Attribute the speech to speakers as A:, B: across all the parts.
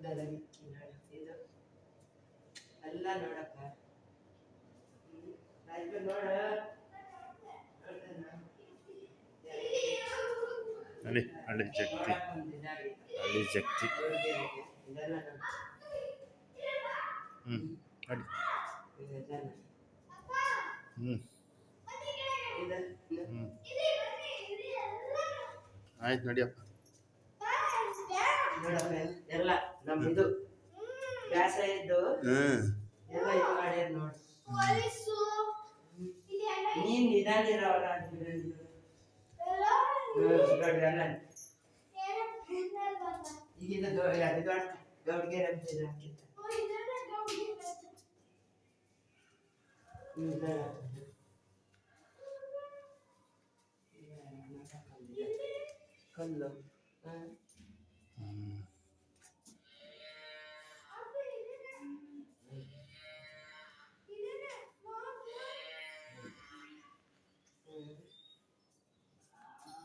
A: ಉದ್ದದ ಮಿಕ್ಕಿ ಇದು ಎಲ್ಲ ನೋಡಪ್ಪ. ನೋಡ
B: ಹಳ್ಳಿ ಹಳ್ಳಿ ಜಗತಿ ಹಳ್ಳಿ ಜಗತಿ ಅಡಿ ಆಯ್ತು ನಡಿಯಪ್ಪ.
A: ಎಲ್ಲ ನಮ್ದು ವ್ಯಾಸ ಇದ್ದು ಎಲ್ಲ ಇದು ಮಾಡ್ಯಾರ ನೋಡಿ. ನೀನ್ ನಿಧಾನಿರವರ ಈಗಿನ ಗೌಡ್ಗೆ ಕಲ್ಲು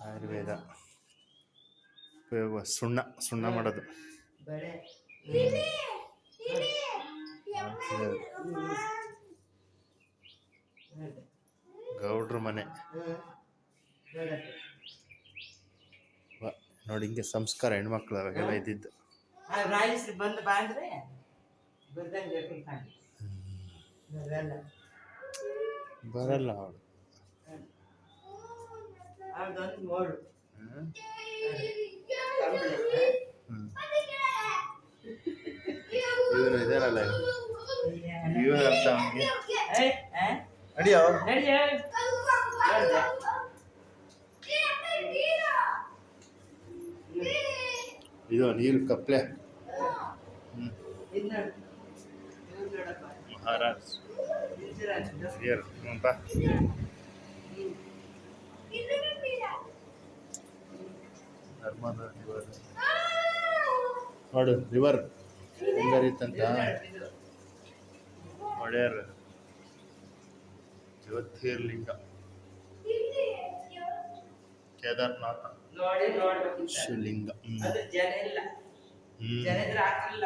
B: ಆಯುರ್ವೇದ ಉಪಯೋಗ ಸುಣ್ಣ ಮಾಡೋದು. ಗೌಡ್ರ ಮನೆ ನೋಡಿ, ಹಿಂಗೆ ಸಂಸ್ಕಾರ ಹೆಣ್ಮಕ್ಳು ಅವಾಗೆಲ್ಲ ಇದ್ದಿದ್ದು.
A: ಬಂದು ಬಾಂದ್ರೆ
B: ಬರಲ್ಲ ಅವಳು.
A: ನೋಡು
B: ಇವನು ಇದೇನಲ್ಲ ಇವನು ಅಂತ ಅವನಿಗೆ ನಡಿಯೋ. ಇದು ನೀರು ಕಪ್ಲೆ ಮಹಾರಾಜ್ ಬಾ. ನರ್ಮದಾ ರಿವರ್ ನೋಡು, ರಿವರ್ ಹೆಂಗರಿತಂತ. ಒಡೆಯರ್ ಜ್ಯೋತಿರ್ಲಿಂಗ ಕೇದಾರ್ನಾಥ ಶಿವಲಿಂಗ.
A: ಜನ ಇಲ್ಲ, ಜನ ಇದ್ರೆ ಹಾಕಲ್ಲ.